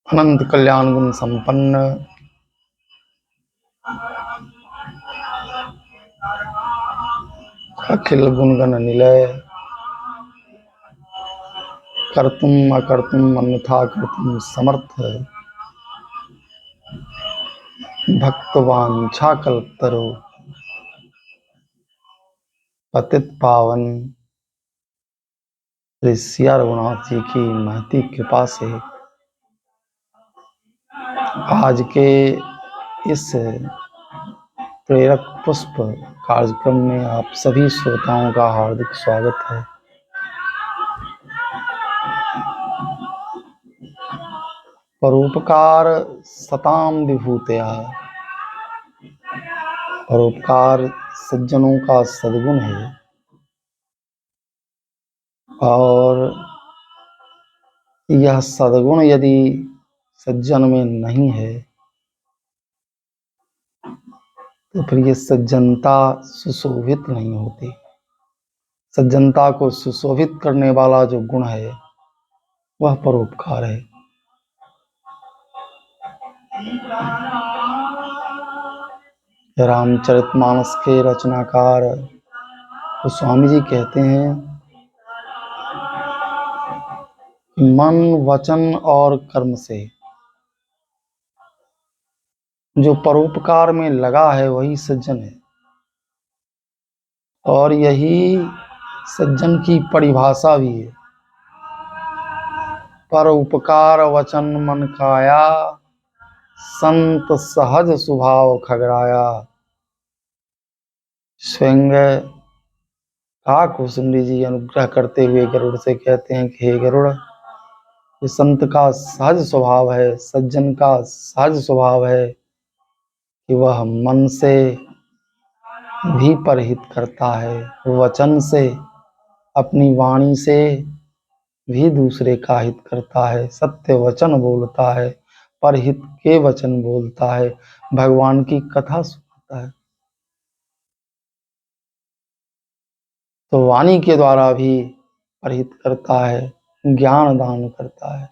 अनंत कल्याण गुण संपन्न अखिल गुणगण निलय कर्तुम अकर्तुम अन्यथा कर्तुम समर्थ भक्तवांछा कल्पतरो पतित पावन ऋषि रघुनाथ जी की महती कृपा से आज के इस प्रेरक पुष्प कार्यक्रम में आप सभी श्रोताओं का हार्दिक स्वागत है। परोपकार सताम विभूतया, परोपकार सज्जनों का सद्गुण है और यह सद्गुण यदि सज्जन में नहीं है तो फिर ये सज्जनता सुशोभित नहीं होती। सज्जनता को सुशोभित करने वाला जो गुण है वह परोपकार है। रामचरितमानस के रचनाकार तो स्वामी जी कहते हैं मन वचन और कर्म से जो परोपकार में लगा है वही सज्जन है और यही सज्जन की परिभाषा भी है। परोपकार वचन मन काया संत सहज स्वभाव खगड़ाया। स्वयं कुसुंडी जी अनुग्रह करते हुए गरुड़ से कहते हैं कि हे गरुड़, ये संत का सहज स्वभाव है, सज्जन का सहज स्वभाव है कि वह मन से भी परहित करता है, वचन से अपनी वाणी से भी दूसरे का हित करता है, सत्य वचन बोलता है, परहित के वचन बोलता है, भगवान की कथा सुनाता है। तो वाणी के द्वारा भी परहित करता है, ज्ञान दान करता है।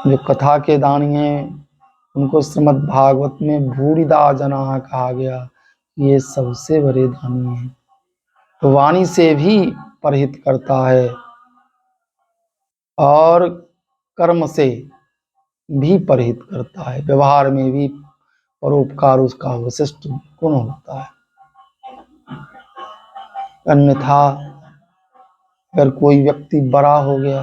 जो कथा के दानी हैं उनको श्रीमद् भागवत में भूरिदा जना कहा गया, ये सबसे बड़े दानी हैं। तो वाणी से भी परहित करता है और कर्म से भी परहित करता है, व्यवहार में भी परोपकार उसका विशिष्ट गुण होता है। अन्यथा अगर कोई व्यक्ति बड़ा हो गया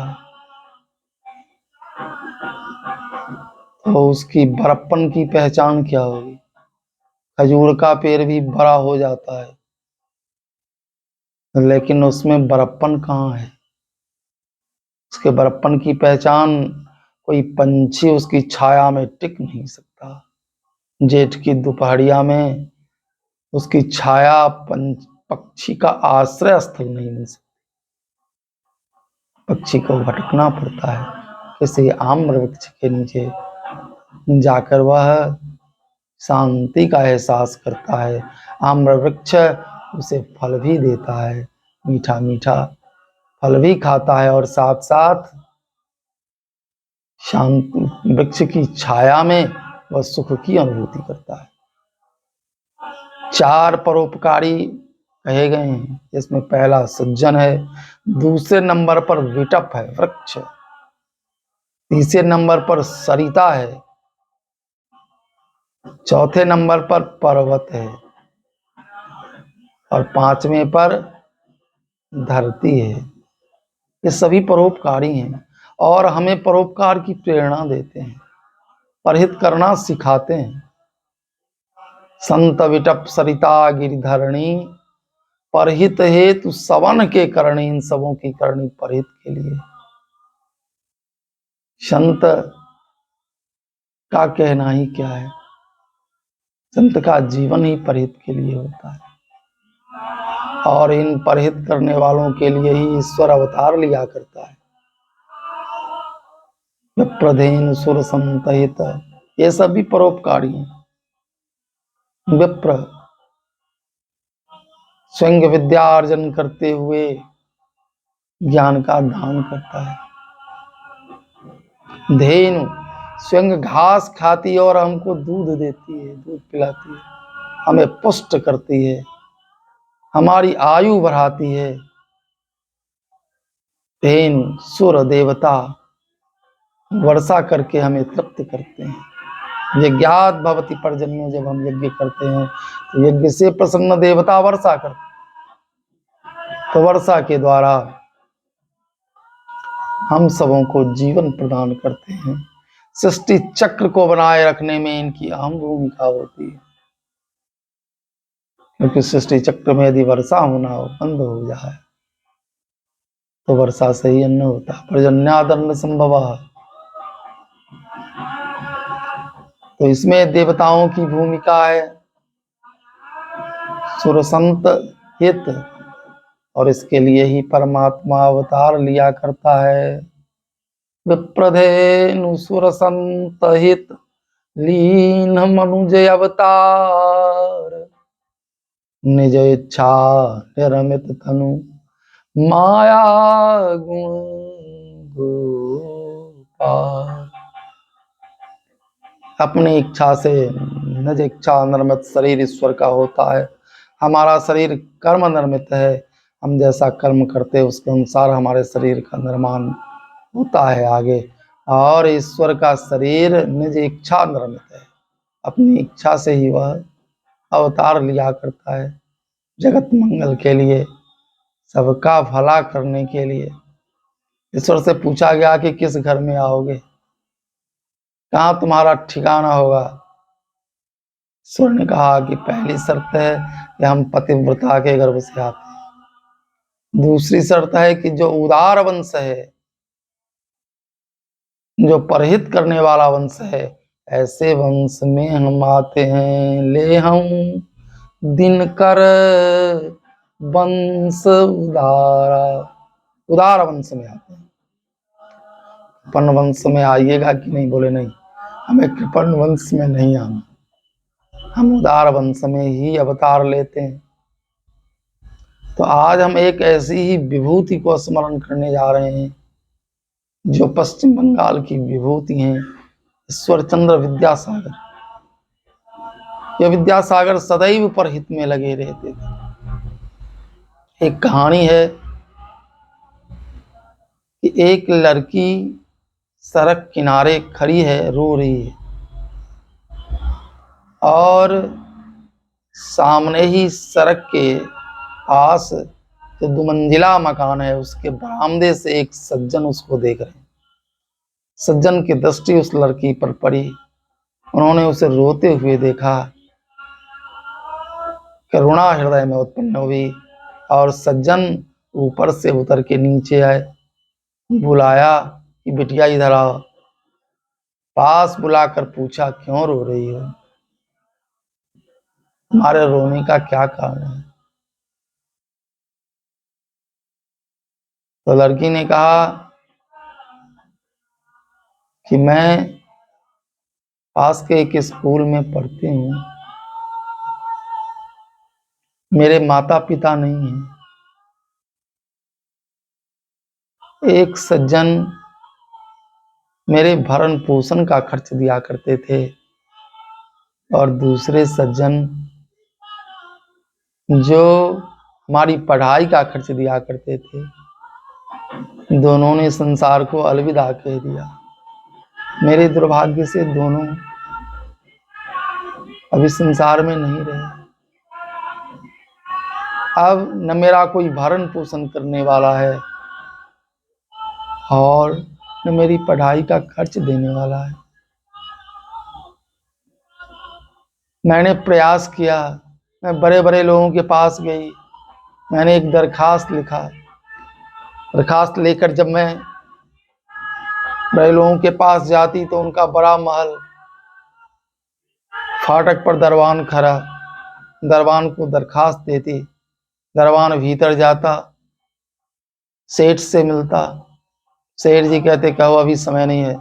तो उसकी बड़प्पन की पहचान क्या होगी? खजूर का पेड़ भी बड़ा हो जाता है लेकिन उसमें बड़प्पन कहाँ है? उसके बड़प्पन की पहचान कोई पंछी उसकी छाया में टिक नहीं सकता। जेठ की दोपहरिया में उसकी छाया पक्षी का आश्रय स्थल नहीं मिल सकता। पक्षी को भटकना पड़ता है, किसी आम्र वृक्ष के नीचे जाकर वह शांति का एहसास करता है। आम्र वृक्ष उसे फल भी देता है, मीठा मीठा फल भी खाता है और साथ साथ शांत वृक्ष की छाया में वह सुख की अनुभूति करता है। 4 परोपकारी कहे गए हैं, इसमें पहला सज्जन है, दूसरे नंबर पर विटप है वृक्ष, तीसरे नंबर पर सरिता है, चौथे नंबर पर पर्वत है और 5वें पर धरती है। ये सभी परोपकारी हैं और हमें परोपकार की प्रेरणा देते हैं, परहित करना सिखाते हैं। संत विटप सरिता गिरिधरणी परहित हेतु सवन के करणी, इन सबों की करणी परहित के लिए। संत का कहना ही क्या है, संत का जीवन ही परहित के लिए होता है और इन परहित करने वालों के लिए ही ईश्वर अवतार लिया करता है। विप्रधेन सुर संतहित, ये सब भी परोपकारी हैं। विप्र स्वयं विद्यार्जन करते हुए ज्ञान का दान करता है धेनु स्वयं घास खाती है और हमको दूध देती है, दूध पिलाती है, हमें पुष्ट करती है, हमारी आयु बढ़ाती है। धेनु सुर देवता वर्षा करके हमें तृप्त करते हैं। यज्ञात भवति पर्जन्य, जब हम यज्ञ करते हैं तो यज्ञ से प्रसन्न देवता वर्षा करते हैं। तो वर्षा के द्वारा हम सबों को जीवन प्रदान करते हैं। सृष्टि चक्र को बनाए रखने में इनकी अहम भूमिका होती है, क्योंकि सृष्टि चक्र में यदि वर्षा होना हो बंद हो जाए तो वर्षा से ही अन्न होता है। पर्जन्यादन्न संभव। तो इसमें देवताओं की भूमिका है सुरसंत हित, और इसके लिए ही परमात्मा अवतार लिया करता है। विप्रधेनु सुरसंत हित लीन मनुज अवतार, निज इच्छा निरमित तनु माया गुण गोपाल। अपनी इच्छा से निज इच्छा निर्मित शरीर ईश्वर का होता है। हमारा शरीर कर्म निर्मित है, हम जैसा कर्म करते हैं उसके अनुसार हमारे शरीर का निर्माण होता है आगे। और ईश्वर का शरीर निज इच्छा निर्मित है, अपनी इच्छा से ही वह अवतार लिया करता है जगत मंगल के लिए, सबका भला करने के लिए। ईश्वर से पूछा गया कि किस घर में आओगे, कहाँ तुम्हारा ठिकाना होगा। ईश्वर ने कहा कि पहली शर्त है कि हम पतिव्रता के गर्भ से आते हैं। दूसरी शर्त है कि जो उदार वंश है, जो परहित करने वाला वंश है, ऐसे वंश में हम आते हैं। ले हम दिनकर वंश उदारा, उदार वंश में आते हैं। कृपण वंश में आइएगा कि नहीं, बोले नहीं, हमें कृपण वंश में नहीं आना, हम उदार वंश में ही अवतार लेते हैं। तो आज हम एक ऐसी ही विभूति को स्मरण करने जा रहे हैं जो पश्चिम बंगाल की विभूति हैं, ईश्वरचंद्र विद्यासागर। ये विद्यासागर सदैव परहित में लगे रहते थे। एक कहानी है कि एक लड़की सड़क किनारे खड़ी है, रो रही है, और सामने ही सड़क के पास जो दुमंजिला मकान है उसके बरामदे से एक सज्जन उसको देख रहे हैं। सज्जन की दृष्टि उस लड़की पर पड़ी, उन्होंने उसे रोते हुए देखा, करुणा हृदय में उत्पन्न हुई, और सज्जन ऊपर से उतर के नीचे आए, बुलाया कि बिटिया इधर आओ। पास बुलाकर पूछा क्यों रो रही हो, तुम्हारे रोने का क्या कारण है। तो लड़की ने कहा कि मैं पास के एक स्कूल में पढ़ती हूँ, मेरे माता पिता नहीं हैं। एक सज्जन मेरे भरण पोषण का खर्च दिया करते थे, और दूसरे सज्जन जो हमारी पढ़ाई का खर्च दिया करते थे, दोनों ने संसार को अलविदा कह दिया। मेरे दुर्भाग्य से दोनों अभी संसार में नहीं रहे। अब न मेरा कोई भरण पोषण करने वाला है और न मेरी पढ़ाई का खर्च देने वाला है। मैंने प्रयास किया, मैं बड़े बड़े लोगों के पास गई, मैंने एक दरखास्त लिखा। दरखास्त लेकर जब मैं बड़े लोगों के पास जाती तो उनका बड़ा महल, फाटक पर दरवान खड़ा, दरवान को दरखास्त देती, दरवान भीतर जाता, सेठ से मिलता, सेठ जी कहते कहो अभी समय नहीं है,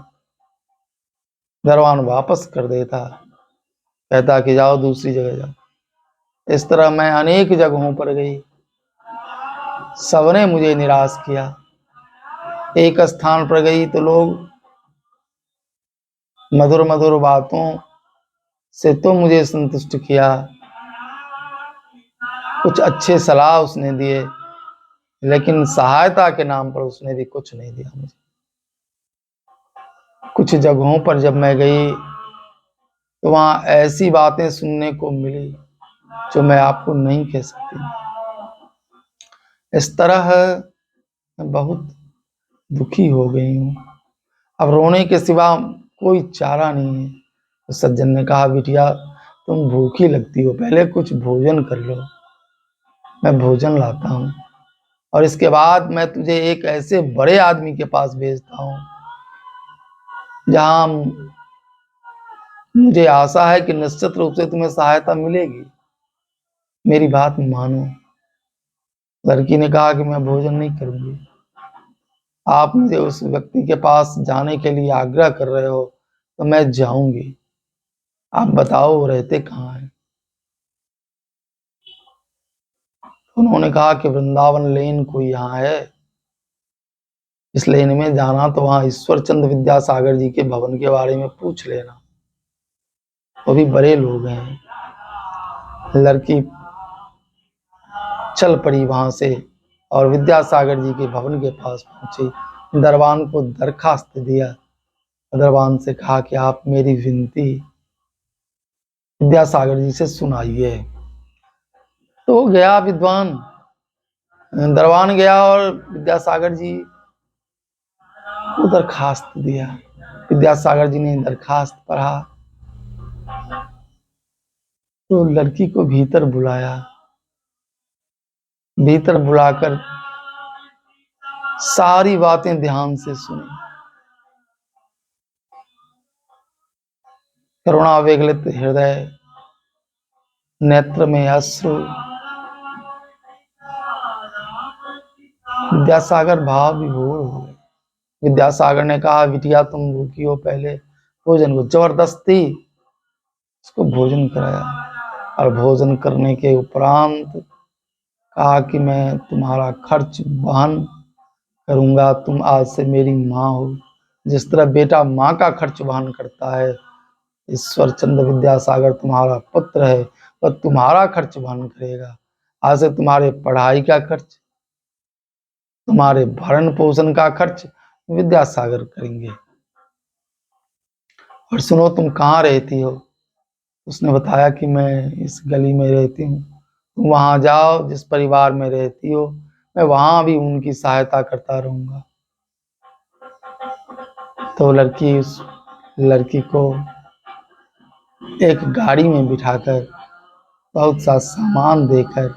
दरवान वापस कर देता, कहता कि जाओ दूसरी जगह जाओ। इस तरह मैं अनेक जगहों पर गई, सबने मुझे निराश किया। एक स्थान पर गई तो लोग मधुर मधुर बातों से तो मुझे संतुष्ट किया, कुछ अच्छे सलाह उसने दिए, लेकिन सहायता के नाम पर उसने भी कुछ नहीं दिया मुझे। कुछ जगहों पर जब मैं गई तो वहां ऐसी बातें सुनने को मिली जो मैं आपको नहीं कह सकती। इस तरह मैं बहुत दुखी हो गई हूँ, अब रोने के सिवा कोई चारा नहीं है। तो सज्जन ने कहा, बिटिया तुम भूखी लगती हो, पहले कुछ भोजन कर लो, मैं भोजन लाता हूँ, और इसके बाद मैं तुझे एक ऐसे बड़े आदमी के पास भेजता हूँ जहां मुझे आशा है कि निश्चित रूप से तुम्हें सहायता मिलेगी, मेरी बात मानो। लड़की ने कहा कि मैं भोजन नहीं करूंगी, आप मुझे उस व्यक्ति के पास जाने के लिए आग्रह कर रहे हो तो मैं जाऊंगी, आप बताओ वो रहते कहाँ हैं। उन्होंने कहा कि वृंदावन लेन कोई यहाँ है, इस लेन में जाना तो वहां ईश्वर चंद्र विद्यासागर जी के भवन के बारे में पूछ लेना, वो भी बड़े लोग हैं। लड़की चल पड़ी वहां से और विद्यासागर जी के भवन के पास पहुंची। दरबान को दरखास्त दिया, दरबान से कहा कि आप मेरी विनती विद्यासागर जी से सुनाइए। तो गया विद्वान, दरबान गया और विद्यासागर जी को दरखास्त दिया। विद्यासागर जी ने दरखास्त पढ़ा तो लड़की को भीतर बुलाया, भीतर बुलाकर सारी बातें ध्यान से सुनी। करुणा विगलित हृदय, नेत्र में अश्रु, विद्यासागर भाव विभोर हो गए। विद्यासागर ने कहा, बिटिया तुम भूखी हो, पहले भोजन को, जबरदस्ती उसको भोजन कराया और भोजन करने के उपरांत कहा कि मैं तुम्हारा खर्च वहन करूंगा, तुम आज से मेरी माँ हो। जिस तरह बेटा माँ का खर्च वहन करता है, ईश्वर चंद्र विद्यासागर तुम्हारा पुत्र है, वह तुम्हारा खर्च वहन करेगा। आज से तुम्हारे पढ़ाई का खर्च, तुम्हारे भरण पोषण का खर्च विद्यासागर करेंगे। और सुनो, तुम कहाँ रहती हो? उसने बताया कि मैं इस गली में रहती हूँ, तुम वहां जाओ, जिस परिवार में रहती हो मैं वहां भी उनकी सहायता करता रहूंगा। तो लड़की उस लड़की को एक गाड़ी में बिठाकर बहुत सा सामान देकर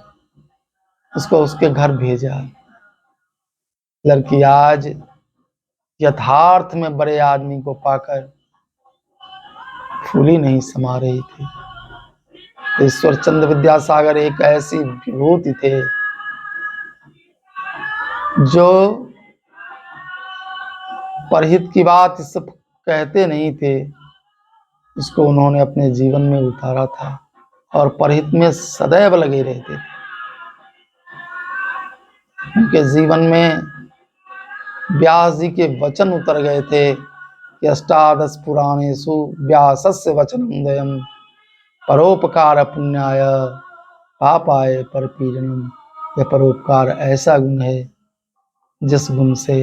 उसको उसके घर भेजा। लड़की आज यथार्थ में बड़े आदमी को पाकर फूली नहीं समा रही थी। ईश्वर चंद्र विद्यासागर एक ऐसी विभूति थे जो परहित की बात सब कहते नहीं थे, उसको उन्होंने अपने जीवन में उतारा था और परहित में सदैव लगे रहते थे। उनके जीवन में व्यास जी के वचन उतर गए थे कि अष्टादश पुराणेषु व्यासस्य वचनोदयम् परोपकार पुण्याय पापाय परपीडनम्। यह परोपकार ऐसा गुण है जिस गुण से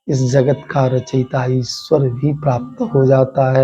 इस जगत का रचयिता ईश्वर भी प्राप्त हो जाता है।